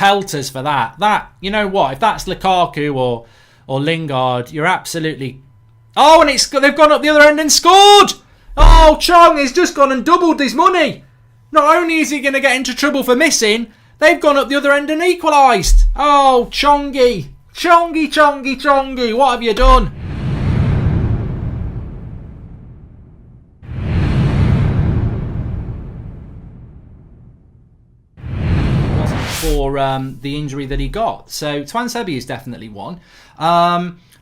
pelters for that. That, you know what? If that's Lukaku or Lingard, you're absolutely... Oh, and they've gone up the other end and scored! Oh, Chong has just gone and doubled his money. Not only is he going to get into trouble for missing, they've gone up the other end and equalised. Oh, Chongy. Chongy, what have you done? For the injury that he got. So Twansebi is definitely one.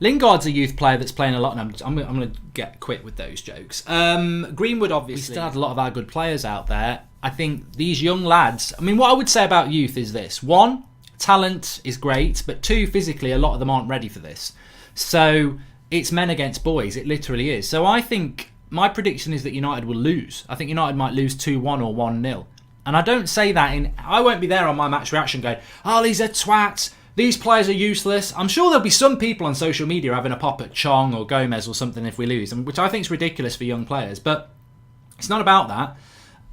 Lingard's a youth player that's playing a lot, and I'm going to get quit with those jokes. Greenwood, obviously, we still had a lot of our good players out there. I think these young lads, I mean, what I would say about youth is this. One, talent is great, but two, physically, a lot of them aren't ready for this. So it's men against boys. It literally is. So I think my prediction is that United will lose. I think United might lose 2-1 or 1-0. And I don't say that I won't be there on my match reaction going, oh, these are twats, these players are useless. I'm sure there'll be some people on social media having a pop at Chong or Gomez or something if we lose, which I think is ridiculous for young players. But it's not about that.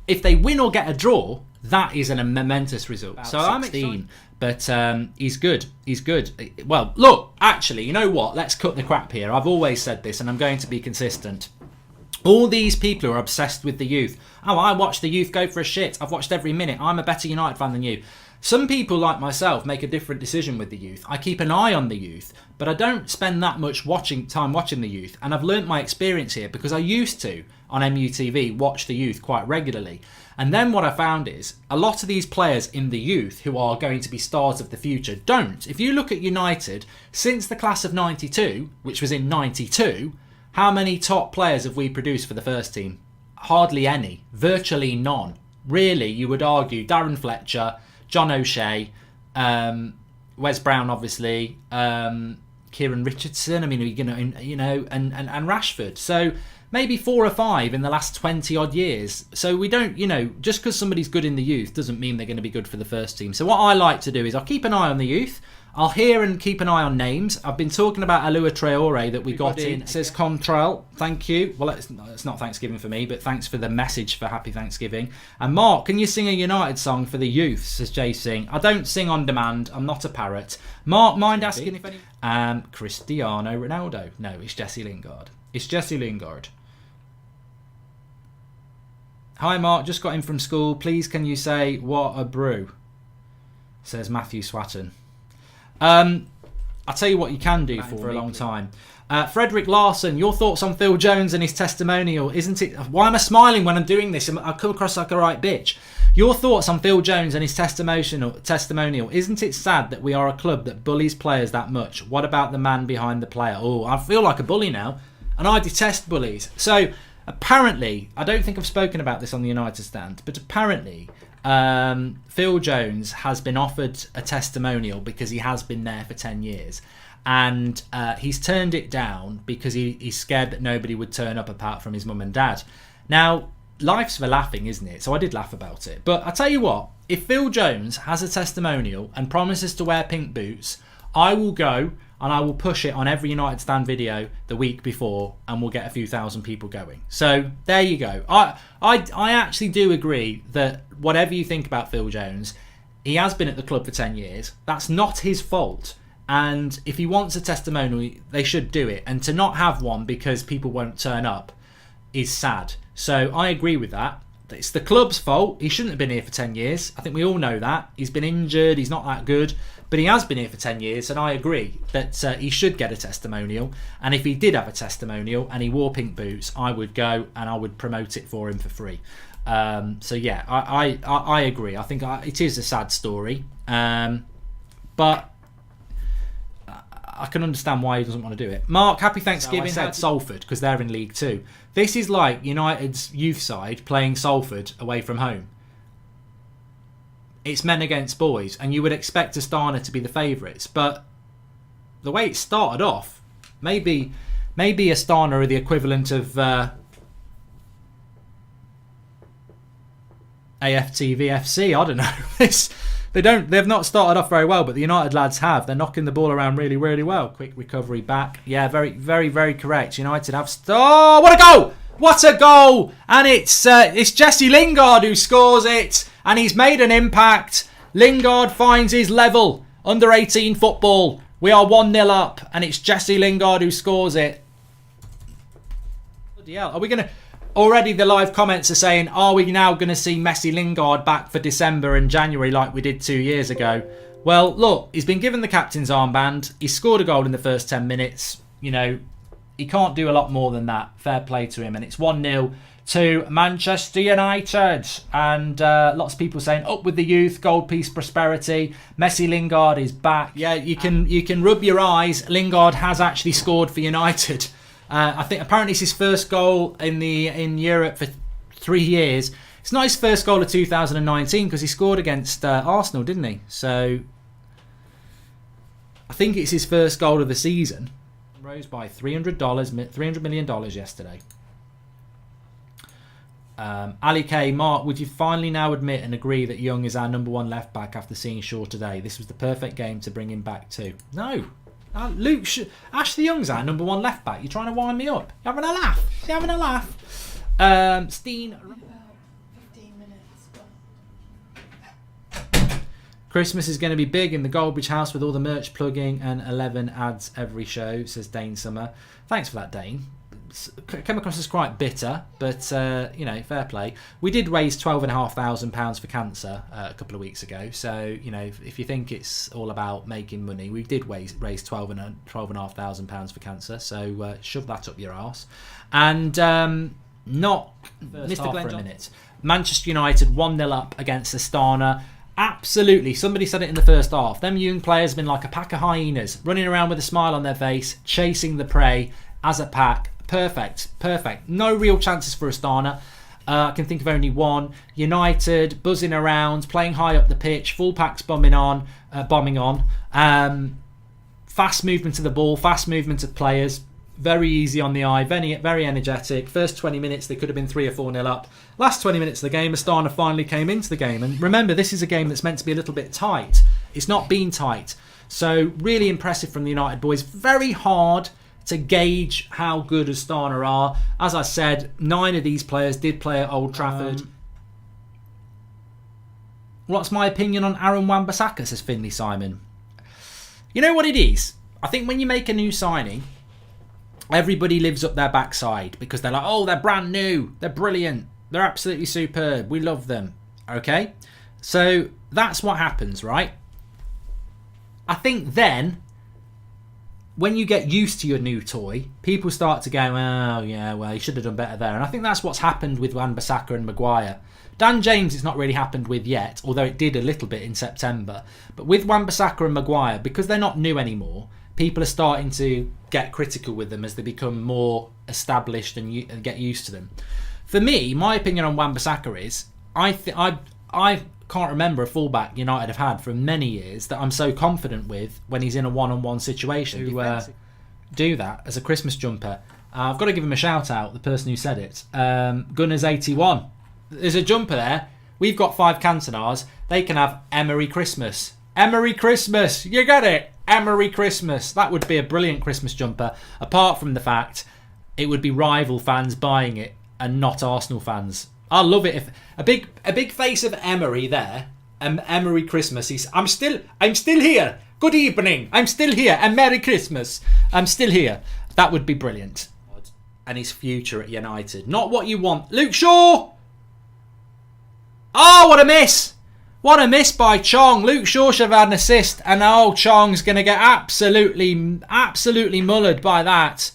If they win or get a draw, that is a momentous result. So I'm 16, but he's good. He's good. Well, look, actually, you know what? Let's cut the crap here. I've always said this, and I'm going to be consistent. All these people who are obsessed with the youth. Oh, I watch the youth go for a shit. I've watched every minute. I'm a better United fan than you. Some people like myself make a different decision with the youth. I keep an eye on the youth, but I don't spend that much time watching the youth. And I've learnt my experience here because I used to, on MUTV, watch the youth quite regularly. And then what I found is a lot of these players in the youth who are going to be stars of the future don't. If you look at United, since the class of 92, which was in 92, how many top players have we produced for the first team? Hardly any. Virtually none. Really, you would argue Darren Fletcher, John O'Shea, Wes Brown, obviously, Kieran Richardson. I mean, and Rashford. So maybe 4 or 5 in the last 20 odd years. So we don't, just because somebody's good in the youth doesn't mean they're going to be good for the first team. So what I like to do is I'll keep an eye on the youth. I'll hear and keep an eye on names. I've been talking about Alua Traore that we got in. It says Contral. Thank you. Well, it's not Thanksgiving for me, but thanks for the message for Happy Thanksgiving. And Mark, can you sing a United song for the youth? Says Jay Singh. I don't sing on demand. I'm not a parrot. Mark, mind asking if any... Cristiano Ronaldo. No, it's Jesse Lingard. It's Jesse Lingard. Hi, Mark. Just got in from school. Please, can you say what a brew? Says Matthew Swatton. I'll tell you what you can do for a long time. Frederick Larson, your thoughts on Phil Jones and his testimonial? Isn't it? Why am I smiling when I'm doing this? I come across like a right bitch. Your thoughts on Phil Jones and his testimonial? Isn't it sad that we are a club that bullies players that much? What about the man behind the player? Oh, I feel like a bully now, and I detest bullies. So apparently, I don't think I've spoken about this on the United Stand, but apparently Phil Jones has been offered a testimonial because he has been there for 10 years. And he's turned it down because he's scared that nobody would turn up apart from his mum and dad. Now, life's for laughing, isn't it? So I did laugh about it. But I tell you what, if Phil Jones has a testimonial and promises to wear pink boots, I will go and I will push it on every United Stand video the week before, and we'll get a few thousand people going. So there you go. I actually do agree that whatever you think about Phil Jones, he has been at the club for 10 years. That's not his fault. And if he wants a testimonial, they should do it. And to not have one because people won't turn up is sad. So I agree with that. It's the club's fault. He shouldn't have been here for 10 years. I think we all know that. He's been injured. He's not that good. But he has been here for 10 years, and I agree that he should get a testimonial. And if he did have a testimonial and he wore pink boots, I would go and I would promote it for him for free. So yeah, I agree. I think it is a sad story, but I can understand why he doesn't want to do it. Mark, happy Thanksgiving. So I said Salford because they're in League 2. This is like United's youth side playing Salford away from home. It's men against boys, and you would expect Astana to be the favourites, but the way it started off, maybe Astana are the equivalent of AFTVFC. I don't know. They've not started off very well, but the United lads have. They're knocking the ball around really, really well. Quick recovery back. Yeah, very, very, very correct. United have... Oh, what a goal! What a goal! And it's Jesse Lingard who scores it, and he's made an impact. Lingard finds his level. Under 18 football. We are 1-0 up, and it's Jesse Lingard who scores it. Bloody hell. Are we going to... Already the live comments are saying, are we now going to see Messi Lingard back for December and January like we did 2 years ago? Well, look, he's been given the captain's armband. He scored a goal in the first 10 minutes. You know, he can't do a lot more than that. Fair play to him. And it's 1-0 to Manchester United. And lots of people saying, up with the youth, gold piece prosperity. Messi Lingard is back. Yeah, you can rub your eyes. Lingard has actually scored for United. I think apparently it's his first goal in Europe for 3 years. It's not his first goal of 2019 because he scored against Arsenal, didn't he? So I think it's his first goal of the season. Rose by $300 million yesterday. Ali K, Mark, would you finally now admit and agree that Young is our number one left back after seeing Shaw today? This was the perfect game to bring him back to. No. Ashley Young's our number one left back. You're trying to wind me up. You having a laugh? You having a laugh? Steen. About 15 minutes. Christmas is going to be big in the Goldbridge house with all the merch plugging and 11 ads every show, says Dane Summer. Thanks for that, Dane. Came across as quite bitter, but you know, fair play. We did raise £12,500 for cancer a couple of weeks ago, so you know, if you think it's all about making money, we did raise £12,500 for cancer. So shove that up your arse. And not Mr. Glenn for a minute. Manchester United 1-0 up against Astana. Absolutely, somebody said it in the first half. Them young players have been like a pack of hyenas, running around with a smile on their face, chasing the prey as a pack. Perfect. No real chances for Astana. I can think of only one. United buzzing around, playing high up the pitch, full packs bombing on. Fast movement of the ball, fast movement of players. Very easy on the eye, very energetic. First 20 minutes, they could have been 3 or 4-0 up. Last 20 minutes of the game, Astana finally came into the game. And remember, this is a game that's meant to be a little bit tight. It's not been tight. So really impressive from the United boys. Very hard to gauge how good Astana are. As I said, 9 of these players did play at Old Trafford. What's my opinion on Aaron Wan-Bissaka, says Finley Simon. You know what it is? I think when you make a new signing, everybody lives up their backside because they're like, oh, they're brand new, they're brilliant, they're absolutely superb, we love them. Okay? So that's what happens, right? I think then, when you get used to your new toy, people start to go, oh, yeah, well, he should have done better there. And I think that's what's happened with Wan-Bissaka and Maguire. Dan James, it's not really happened with yet, although it did a little bit in September. But with Wan-Bissaka and Maguire, because they're not new anymore, people are starting to get critical with them as they become more established and get used to them. For me, my opinion on Wan-Bissaka is, I can't remember a fullback United have had for many years that I'm so confident with when he's in a one-on-one situation. Do that as a Christmas jumper. I've got to give him a shout out, the person who said it. Gunners81. There's a jumper there. We've got 5 Cantonars. They can have Emery Christmas. Emery Christmas. You get it? Emery Christmas. That would be a brilliant Christmas jumper. Apart from the fact it would be rival fans buying it and not Arsenal fans. I love it if a big face of Emery there. Emery Christmas. I'm still here. Good evening. I'm still here. And Merry Christmas. I'm still here. That would be brilliant. And his future at United. Not what you want. Luke Shaw. Oh, what a miss. What a miss by Chong. Luke Shaw should have had an assist. And oh, Chong's going to get absolutely mullered by that.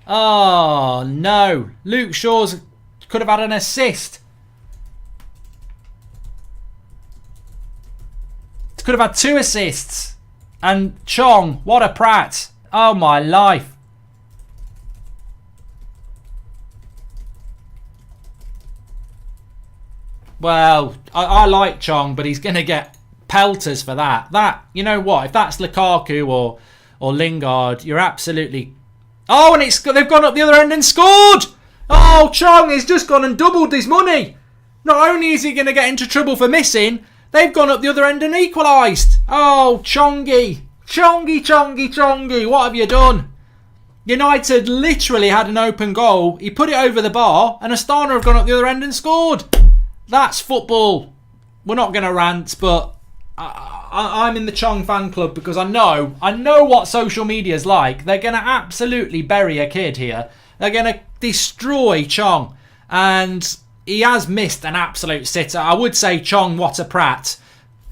Oh, no. Luke Shaw's could have had an assist. Could have had 2 assists. And Chong, what a prat. Oh, my life. Well, I like Chong, but he's going to get pelters for that. You know what? If that's Lukaku or Lingard, you're absolutely... Oh, and they've gone up the other end and scored! Oh, Chong has just gone and doubled his money. Not only is he going to get into trouble for missing, they've gone up the other end and equalised. Oh, Chongy. Chongy. What have you done? United literally had an open goal. He put it over the bar and Astana have gone up the other end and scored. That's football. We're not going to rant, but I'm in the Chong fan club because I know what social media is like. They're going to absolutely bury a kid here. They're going to destroy Chong. And he has missed an absolute sitter. I would say Chong, what a prat,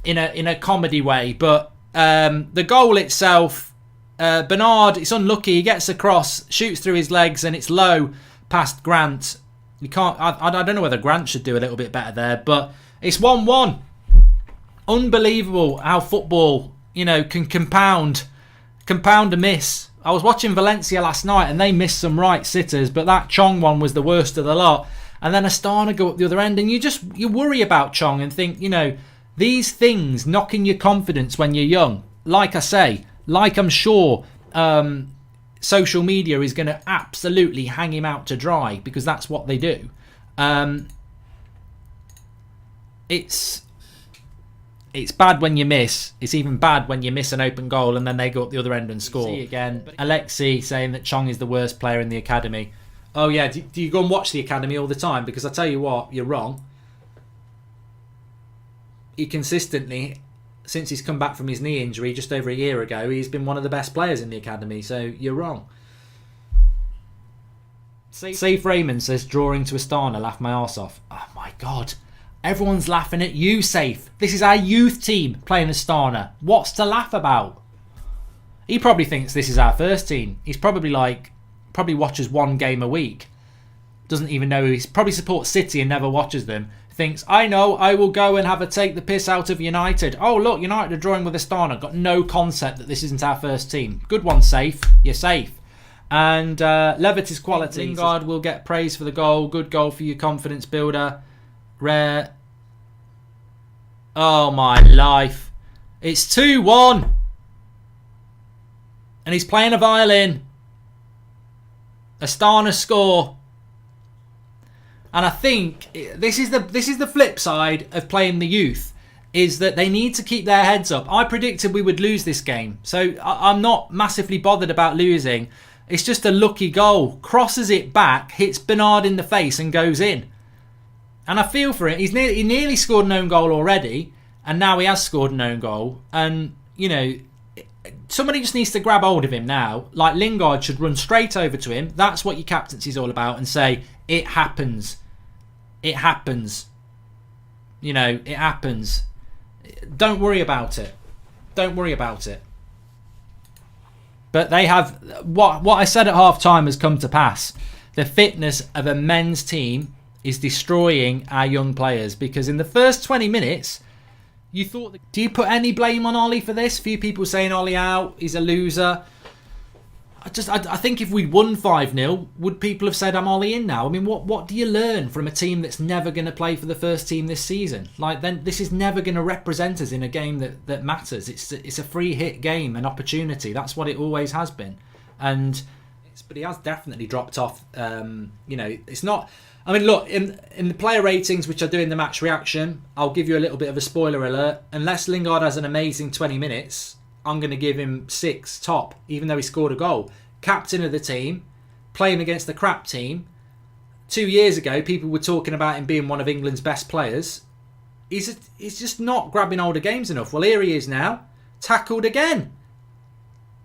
in a comedy way. But the goal itself, Bernard, it's unlucky. He gets across, shoots through his legs, and it's low past Grant. You can't. I don't know whether Grant should do a little bit better there, but it's 1-1. Unbelievable how football, can compound a miss. I was watching Valencia last night and they missed some right sitters, but that Chong one was the worst of the lot. And then Astana go up the other end, and you worry about Chong and think, these things knocking your confidence when you're young. Like I say, like I'm sure social media is going to absolutely hang him out to dry because that's what they do. It's bad when you miss. It's even bad when you miss an open goal and then they go up the other end and score. See again, Alexi saying that Chong is the worst player in the academy. Oh yeah, do you go and watch the academy all the time? Because I tell you what, you're wrong. He consistently, since he's come back from his knee injury just over a year ago, he's been one of the best players in the academy. So you're wrong. Safe Raymond says, drawing to Astana, laugh my arse off. Oh my God. Everyone's laughing at you, Safe. This is our youth team playing Astana. What's to laugh about? He probably thinks this is our first team. He's probably watches one game a week. Doesn't even know. He probably supports City and never watches them. Thinks, I know, I will go and have a take the piss out of United. Oh, look, United are drawing with Astana. Got no concept that this isn't our first team. Good one, Safe. You're safe. And Levitt is quality. Lingard will get praise for the goal. Good goal for your confidence builder. Rare. Oh my life. It's 2-1. And he's playing a violin. Astana score. And I think this is the flip side of playing the youth, is that they need to keep their heads up. I predicted we would lose this game, so I'm not massively bothered about losing. It's just a lucky goal. Crosses it back, hits Bernard in the face and goes in. And I feel for it. He nearly scored an own goal already, and now he has scored an own goal. And, somebody just needs to grab hold of him now. Like Lingard should run straight over to him. That's what your captaincy is all about, and say, it happens. It happens. It happens. Don't worry about it. Don't worry about it. But they have... What I said at half-time has come to pass. The fitness of a men's team is destroying our young players, because in the first 20 minutes you thought do you put any blame on Ollie for this? Few people saying Ollie out, he's a loser. I think if we'd won 5-0, would people have said I'm Ollie in now? I mean, what do you learn from a team that's never going to play for the first team this season? Then this is never going to represent us in a game that matters. It's a free hit game, an opportunity. That's what it always has been. But he has definitely dropped off. It's not... I mean, look, in the player ratings, which I do in the match reaction, I'll give you a little bit of a spoiler alert. Unless Lingard has an amazing 20 minutes, I'm going to give him 6 top, even though he scored a goal. Captain of the team, playing against the crap team. 2 years ago, people were talking about him being one of England's best players. He's just not grabbing hold of games enough. Well, here he is now, tackled again.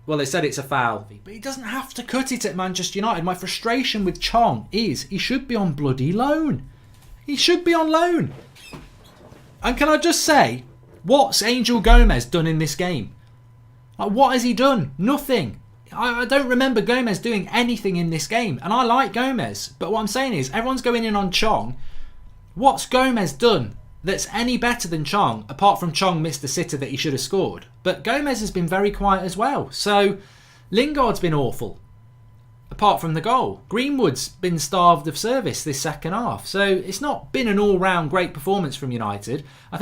Well, they said it's a foul. But he doesn't have to cut it at Manchester United. My frustration with Chong is he should be on bloody loan. He should be on loan. And can I just say, what's Angel Gomez done in this game? What has he done? Nothing. I don't remember Gomez doing anything in this game. And I like Gomez. But what I'm saying is, everyone's going in on Chong. What's Gomez done that's any better than Chong, apart from Chong missed the sitter that he should have scored? But Gomez has been very quiet as well. So Lingard's been awful, apart from the goal. Greenwood's been starved of service this second half. So it's not been an all-round great performance from United. I think